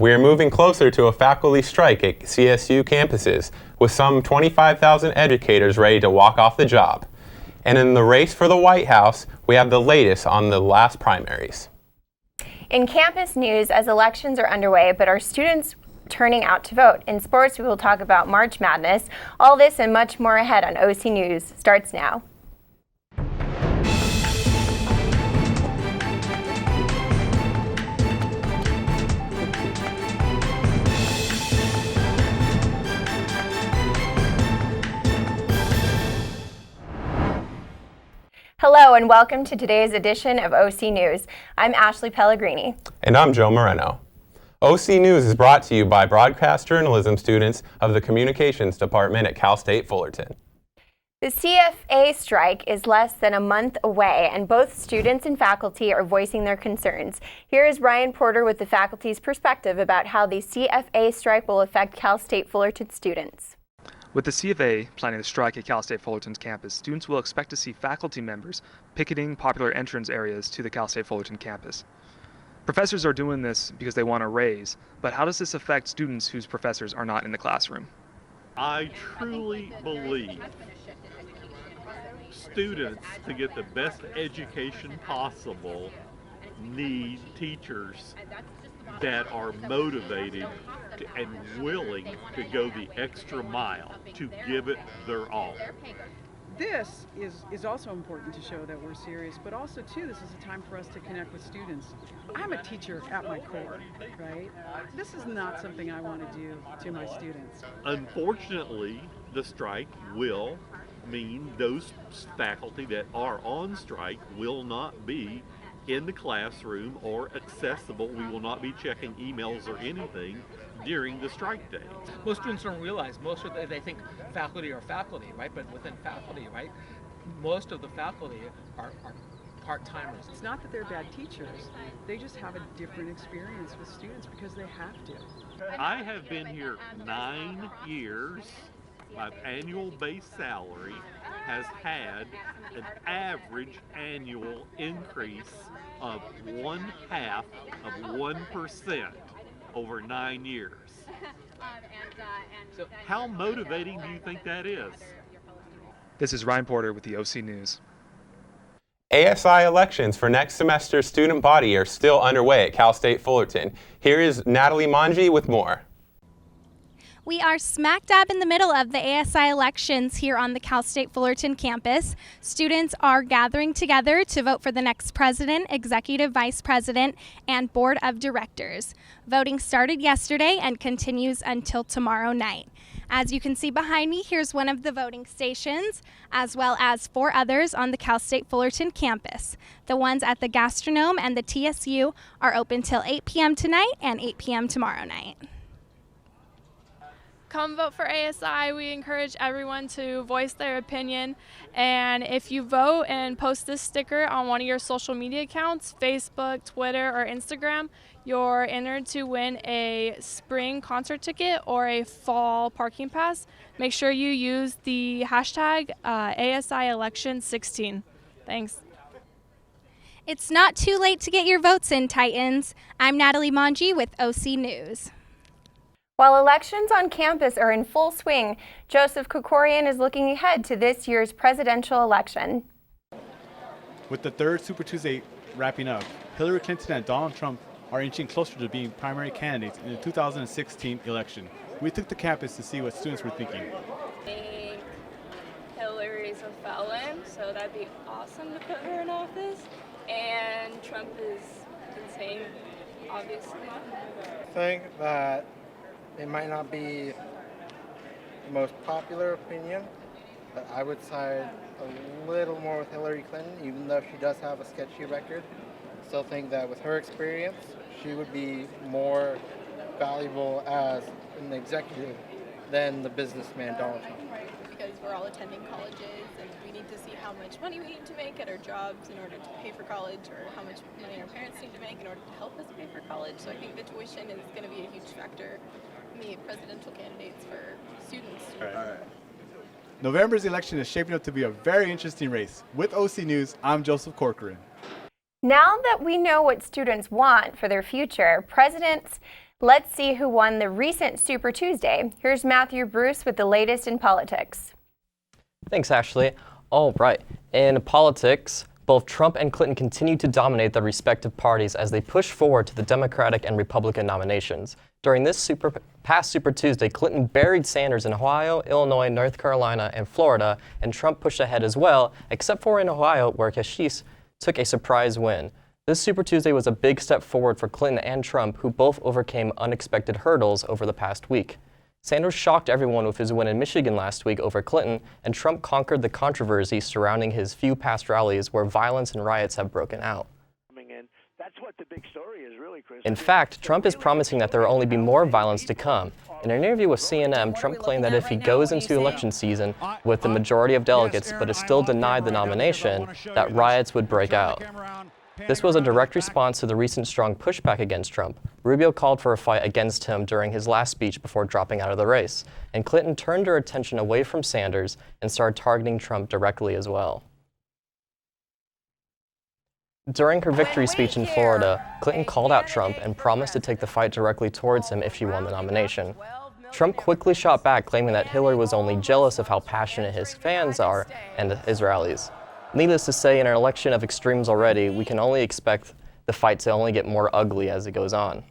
We are moving closer to a faculty strike at CSU campuses, with some 25,000 educators ready to walk off the job. And in the race for the White House, we have the latest on the last primaries. In campus news, as elections are underway, but are students turning out to vote? In sports, we will talk about March Madness. All this and much more ahead on OC News starts now. Hello and welcome to today's edition of OC News. I'm Ashley Pellegrini. And I'm Joe Moreno. OC News is brought to you by broadcast journalism students of the Communications Department at Cal State Fullerton. The CFA strike is less than a month away, and both students and faculty are voicing their concerns. Here is Ryan Porter with the faculty's perspective about how the CFA strike will affect Cal State Fullerton students. With the CFA planning to strike at Cal State Fullerton's campus, students will expect to see faculty members picketing popular entrance areas to the Cal State Fullerton campus. Professors are doing this because they want a raise, but how does this affect students whose professors are not in the classroom? I truly believe students, to get the best education possible, need teachers that are motivated and willing to go the extra mile, to give it their all. This is also important to show that we're serious, but also too, this is a time for us to connect with students. I'm a teacher at my core, right? This is not something I want to do to my students. Unfortunately, the strike will mean those faculty that are on strike will not be in the classroom or accessible. We will not be checking emails or anything during the strike day. Most students don't realize, they think faculty are faculty, right? But within faculty, right, most of the faculty are part-timers. It's not that they're bad teachers, they just have a different experience with students because they have to. I have been here 9 years. My annual base salary has had an average annual increase of 1/2% over 9 years. So how motivating do you think that is? This is Ryan Porter with the OC News. ASI elections for next semester's student body are still underway at Cal State Fullerton. Here is Natalie Monge with more. We are smack dab in the middle of the ASI elections here on the Cal State Fullerton campus. Students are gathering together to vote for the next president, executive vice president, and board of directors. Voting started yesterday and continues until tomorrow night. As you can see behind me, here's one of the voting stations, as well as 4 others on the Cal State Fullerton campus. The ones at the Gastronome and the TSU are open till 8 p.m. tonight and 8 p.m. tomorrow night. Come vote for ASI. We encourage everyone to voice their opinion. And if you vote and post this sticker on one of your social media accounts, Facebook, Twitter, or Instagram, you're entered to win a spring concert ticket or a fall parking pass. Make sure you use the hashtag ASI election 16. Thanks. It's not too late to get your votes in, Titans. I'm Natalie Monge with OC News. While elections on campus are in full swing, Joseph Kokorian is looking ahead to this year's presidential election. With the third Super Tuesday wrapping up, Hillary Clinton and Donald Trump are inching closer to being primary candidates in the 2016 election. We took the campus to see what students were thinking. I think Hillary's a felon, so that'd be awesome to put her in office. And Trump is insane, obviously. I think that it might not be the most popular opinion, but I would side a little more with Hillary Clinton, even though she does have a sketchy record. Still think that with her experience, she would be more valuable as an executive than the businessman Donald Trump. Because we're all attending colleges and we need to see how much money we need to make at our jobs in order to pay for college, or how much money our parents need to make in order to help us pay for college. So I think the tuition is going to be a huge factor in the presidential candidates for students. All right. November's election is shaping up to be a very interesting race. With OC News, I'm Joseph Corcoran. Now that we know what students want for their future, presidents Let's see who won the recent Super Tuesday. Here's Matthew Bruce with the latest in politics. Thanks, Ashley. All right. In politics, both Trump and Clinton continue to dominate their respective parties as they push forward to the Democratic and Republican nominations. During this past Super Tuesday, Clinton buried Sanders in Ohio, Illinois, North Carolina, and Florida, and Trump pushed ahead as well, except for in Ohio, where Kasich took a surprise win. This Super Tuesday was a big step forward for Clinton and Trump, who both overcame unexpected hurdles over the past week. Sanders shocked everyone with his win in Michigan last week over Clinton, and Trump conquered the controversy surrounding his few past rallies where violence and riots have broken out. In fact, Trump is promising that there will only be more violence to come. In an interview with CNN, Trump claimed that if he goes into election season with the majority of delegates but is still denied the nomination, that riots would break out. This was a direct response to the recent strong pushback against Trump. Rubio called for a fight against him during his last speech before dropping out of the race, and Clinton turned her attention away from Sanders and started targeting Trump directly as well. During her victory speech in Florida, Clinton called out Trump and promised to take the fight directly towards him if she won the nomination. Trump quickly shot back, claiming that Hillary was only jealous of how passionate his fans are and his rallies. Needless to say, in an election of extremes already, we can only expect the fight to only get more ugly as it goes on.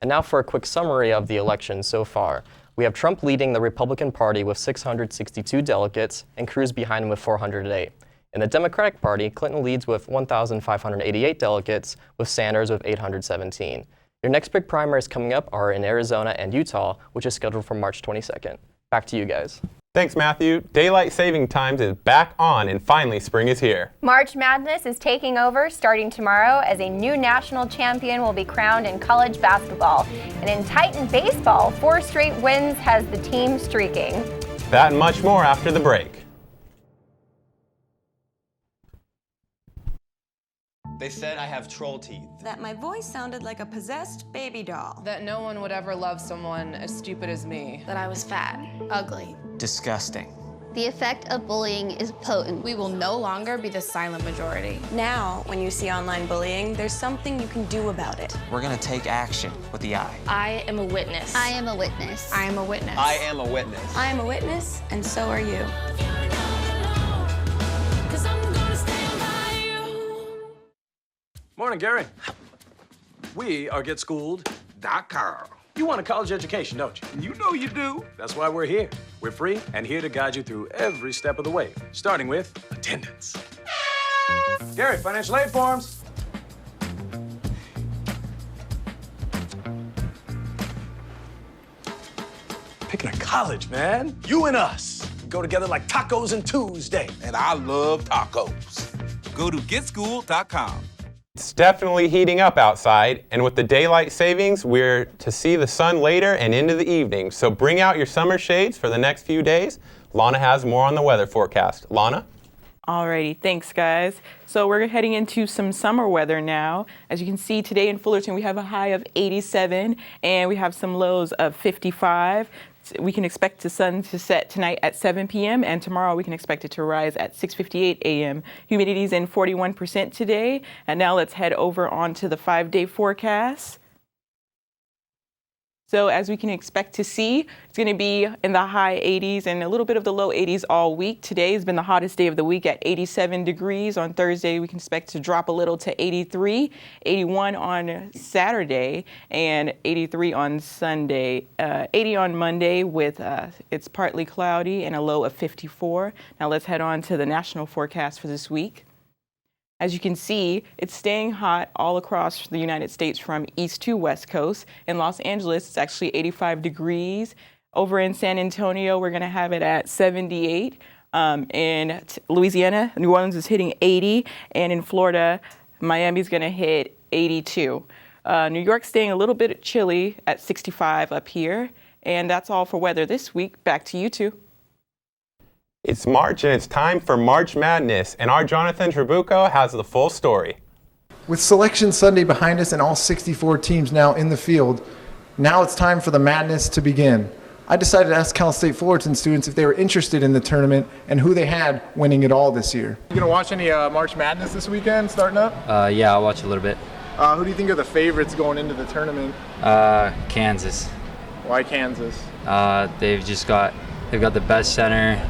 And now for a quick summary of the election so far. We have Trump leading the Republican Party with 662 delegates and Cruz behind him with 408. In the Democratic Party, Clinton leads with 1,588 delegates, with Sanders with 817. Your next big primaries coming up are in Arizona and Utah, which is scheduled for March 22nd. Back to you guys. Thanks, Matthew. Daylight saving times is back on, and finally spring is here. March Madness is taking over starting tomorrow as a new national champion will be crowned in college basketball. And in Titan baseball, 4 straight wins has the team streaking. That and much more after the break. They said I have troll teeth. That my voice sounded like a possessed baby doll. That no one would ever love someone as stupid as me. That I was fat, ugly. Disgusting. The effect of bullying is potent. We will no longer be the silent majority. Now, when you see online bullying, there's something you can do about it. We're gonna take action with the I. I am a witness. I am a witness. I am a witness. I am a witness. I am a witness, and so are you. Morning, Gary. We are GetSchooled.com. You want a college education, don't you? You know you do. That's why we're here. We're free and here to guide you through every step of the way, starting with attendance. Gary, financial aid forms. Picking a college, man. You and us. We go together like tacos and Tuesday. And I love tacos. Go to GetSchooled.com. It's definitely heating up outside, and with the daylight savings, we're to see the sun later and into the evening. So bring out your summer shades for the next few days. Lana has more on the weather forecast. Lana? Alrighty, thanks guys. So we're heading into some summer weather now. As you can see today in Fullerton, we have a high of 87 and we have some lows of 55. We can expect the sun to set tonight at 7 p.m. and tomorrow we can expect it to rise at 6:58 a.m. Humidity's in 41% today. And now let's head over onto the 5-day forecast. So as we can expect to see, it's going to be in the high 80s and a little bit of the low 80s all week. Today has been the hottest day of the week at 87 degrees. On Thursday, we can expect to drop a little to 83, 81 on Saturday, and 83 on Sunday. 80 on Monday with it's partly cloudy and a low of 54. Now let's head on to the national forecast for this week. As you can see, it's staying hot all across the United States from east to west coast. In Los Angeles, it's actually 85 degrees. Over in San Antonio, we're going to have it at 78. In Louisiana, New Orleans is hitting 80. And in Florida, Miami's going to hit 82. New York's staying a little bit chilly at 65 up here. And that's all for weather this week. Back to you two. It's March and it's time for March Madness, and our Jonathan Trabucco has the full story. With Selection Sunday behind us and all 64 teams now in the field, now it's time for the madness to begin. I decided to ask Cal State Fullerton students if they were interested in the tournament and who they had winning it all this year. You gonna watch any March Madness this weekend starting up? Yeah, I'll watch a little bit. Who do you think are the favorites going into the tournament? Kansas. Why Kansas? They've got the best center,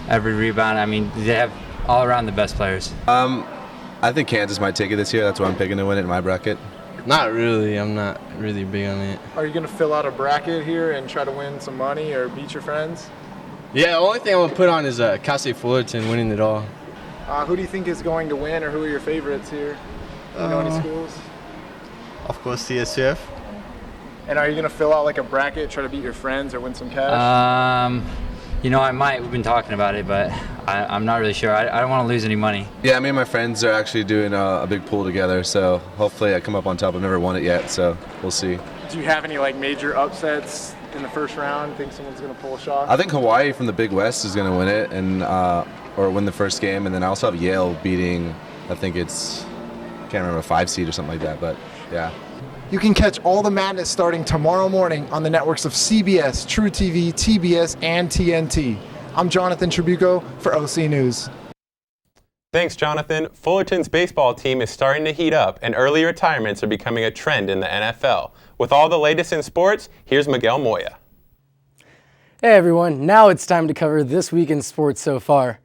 every rebound. I mean, they have all around the best players. I think Kansas might take it this year. That's why I'm picking to win it in my bracket. Not really. I'm not really big on it. Are you going to fill out a bracket here and try to win some money or beat your friends? Yeah, the only thing I'm going to put on is Cal State Fullerton winning it all. Who do you think is going to win, or who are your favorites here? Do you know any schools? Of course, CSUF. And are you going to fill out like a bracket, try to beat your friends or win some cash? You know, I might. We've been talking about it, but I'm not really sure. I don't want to lose any money. Yeah, me and my friends are actually doing a big pool together, so hopefully I come up on top. I've never won it yet, so we'll see. Do you have any like major upsets in the first round? Think someone's going to pull a shot? I think Hawaii from the Big West is going to win it, and or win the first game, and then I also have Yale beating, I think it's, can't remember, a 5 seed or something like that, but yeah. You can catch all the madness starting tomorrow morning on the networks of CBS, True TV, TBS, and TNT. I'm Jonathan Tribuco for OC News. Thanks, Jonathan. Fullerton's baseball team is starting to heat up, and early retirements are becoming a trend in the NFL. With all the latest in sports, here's Miguel Moya. Hey everyone, now it's time to cover this week in sports so far.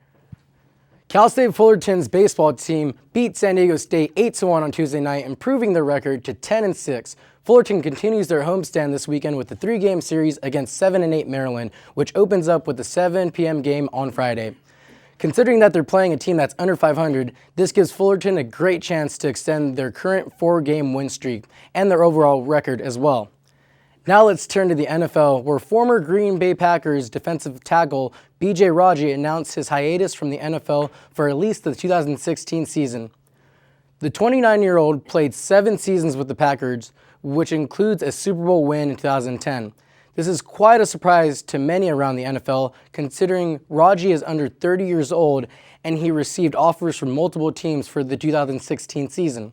Cal State Fullerton's baseball team beat San Diego State 8-1 on Tuesday night, improving their record to 10-6. Fullerton continues their homestand this weekend with the 3-game series against 7-8 Maryland, which opens up with the 7 p.m. game on Friday. Considering that they're playing a team that's under 500, this gives Fullerton a great chance to extend their current 4-game win streak and their overall record as well. Now let's turn to the NFL, where former Green Bay Packers defensive tackle B.J. Raji announced his hiatus from the NFL for at least the 2016 season. The 29-year-old played 7 seasons with the Packers, which includes a Super Bowl win in 2010. This is quite a surprise to many around the NFL, considering Raji is under 30 years old and he received offers from multiple teams for the 2016 season.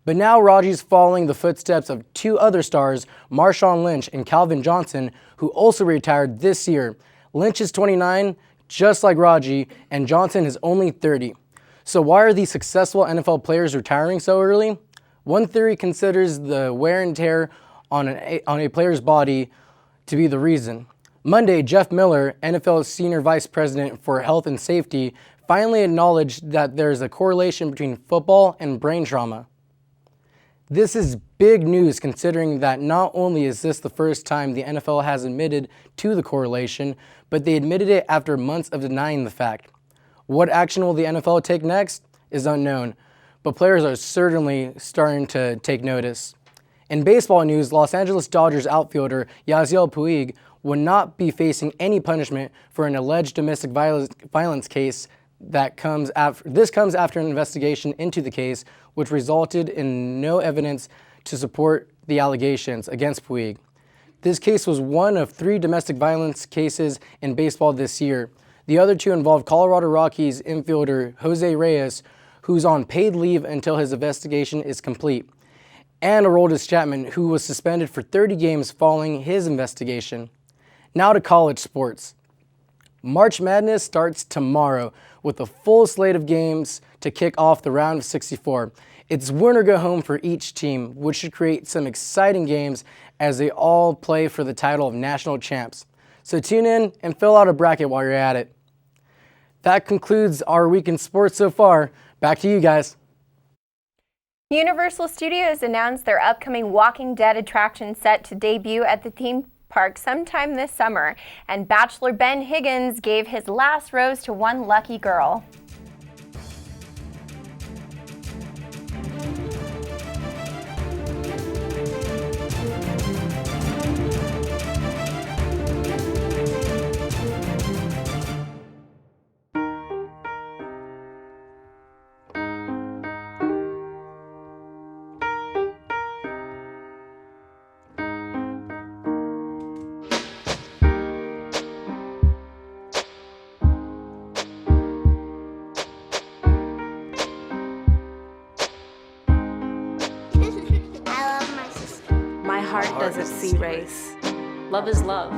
But now Raji's following the footsteps of 2 other stars, Marshawn Lynch and Calvin Johnson, who also retired this year. Lynch is 29, just like Raji, and Johnson is only 30. So why are these successful NFL players retiring so early? One theory considers the wear and tear on a player's body to be the reason. Monday, Jeff Miller, NFL's Senior Vice President for Health and Safety, finally acknowledged that there's a correlation between football and brain trauma. This is big news, considering that not only is this the first time the NFL has admitted to the correlation, but they admitted it after months of denying the fact. What action will the NFL take next is unknown, but players are certainly starting to take notice. In baseball news, Los Angeles Dodgers outfielder Yasiel Puig will not be facing any punishment for an alleged domestic violence case that comes after an investigation into the case, which resulted in no evidence to support the allegations against Puig. This case was one of 3 domestic violence cases in baseball this year. The other 2 involved Colorado Rockies infielder Jose Reyes, who's on paid leave until his investigation is complete, and Aroldis Chapman, who was suspended for 30 games following his investigation. Now to college sports. March Madness starts tomorrow with a full slate of games to kick off the round of 64. It's win or go home for each team, which should create some exciting games as they all play for the title of national champs. So tune in and fill out a bracket while you're at it. That concludes our week in sports so far. Back to you guys. Universal Studios announced their upcoming Walking Dead attraction set to debut at the theme park sometime this summer, and Bachelor Ben Higgins gave his last rose to one lucky girl. Doesn't see race. Love is love.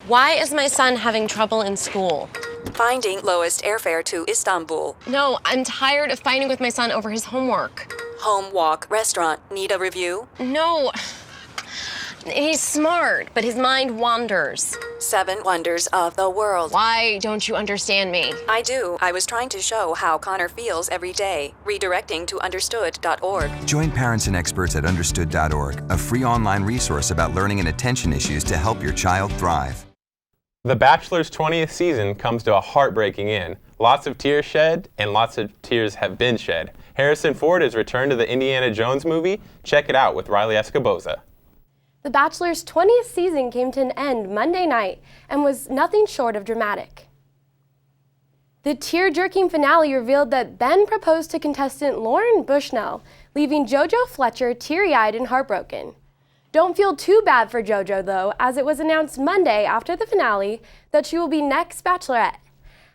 Why is my son having trouble in school? Finding lowest airfare to Istanbul. No, I'm tired of fighting with my son over his homework. Home walk restaurant. Need a review? No. He's smart, but his mind wanders. 7 wonders of the world. Why don't you understand me? I do. I was trying to show how Connor feels every day. Redirecting to understood.org. Join parents and experts at understood.org, a free online resource about learning and attention issues to help your child thrive. The Bachelor's 20th season comes to a heartbreaking end. Lots of tears shed, and lots of tears have been shed. Harrison Ford has returned to the Indiana Jones movie. Check it out with Riley Escoboza. The Bachelor's 20th season came to an end Monday night and was nothing short of dramatic. The tear-jerking finale revealed that Ben proposed to contestant Lauren Bushnell, leaving JoJo Fletcher teary-eyed and heartbroken. Don't feel too bad for JoJo, though, as it was announced Monday after the finale that she will be next Bachelorette.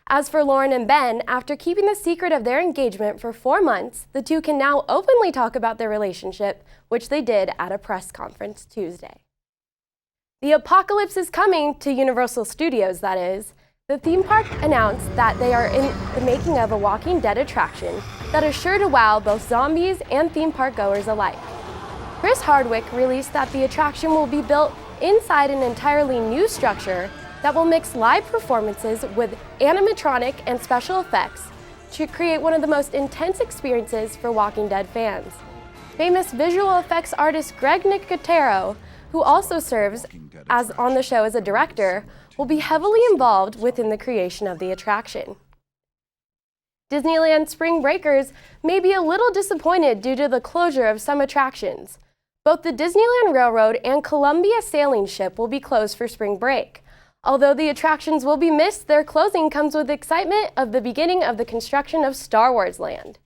As for Lauren and Ben, after keeping the secret of their engagement for 4 months, the two can now openly talk about their relationship, which they did at a press conference Tuesday. The apocalypse is coming to Universal Studios, that is. The theme park announced that they are in the making of a Walking Dead attraction that is sure to wow both zombies and theme park goers alike. Chris Hardwick released that the attraction will be built inside an entirely new structure that will mix live performances with animatronic and special effects to create one of the most intense experiences for Walking Dead fans. Famous visual effects artist Greg Nicotero, who also serves as on the show as a director, will be heavily involved within the creation of the attraction. Disneyland Spring Breakers may be a little disappointed due to the closure of some attractions. Both the Disneyland Railroad and Columbia Sailing Ship will be closed for spring break. Although the attractions will be missed, their closing comes with excitement of the beginning of the construction of Star Wars Land.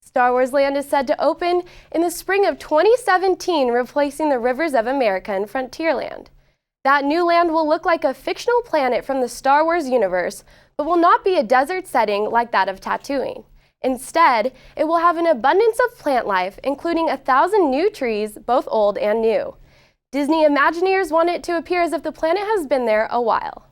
Star Wars Land is said to open in the spring of 2017, replacing the Rivers of America and Frontierland. That new land will look like a fictional planet from the Star Wars universe, but will not be a desert setting like that of Tatooine. Instead, it will have an abundance of plant life, including 1,000 new trees, both old and new. Disney Imagineers want it to appear as if the planet has been there a while.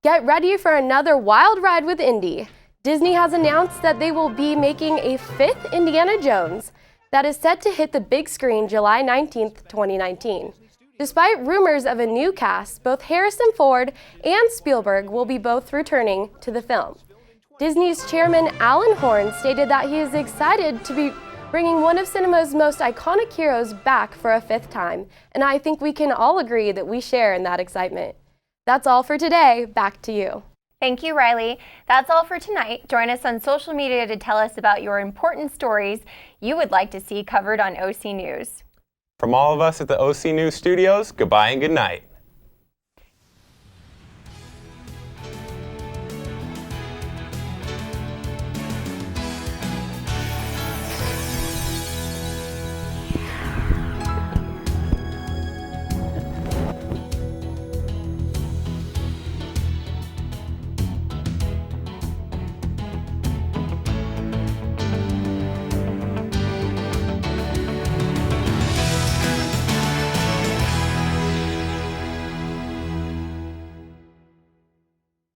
Get ready for another wild ride with Indy. Disney has announced that they will be making a 5th Indiana Jones that is set to hit the big screen July 19th, 2019. Despite rumors of a new cast, both Harrison Ford and Spielberg will be both returning to the film. Disney's chairman Alan Horn stated that he is excited to be bringing one of cinema's most iconic heroes back for a 5th time, and I think we can all agree that we share in that excitement. That's all for today. Back to you. Thank you, Riley. That's all for tonight. Join us on social media to tell us about your important stories you would like to see covered on OC News. From all of us at the OC News Studios, goodbye and good night.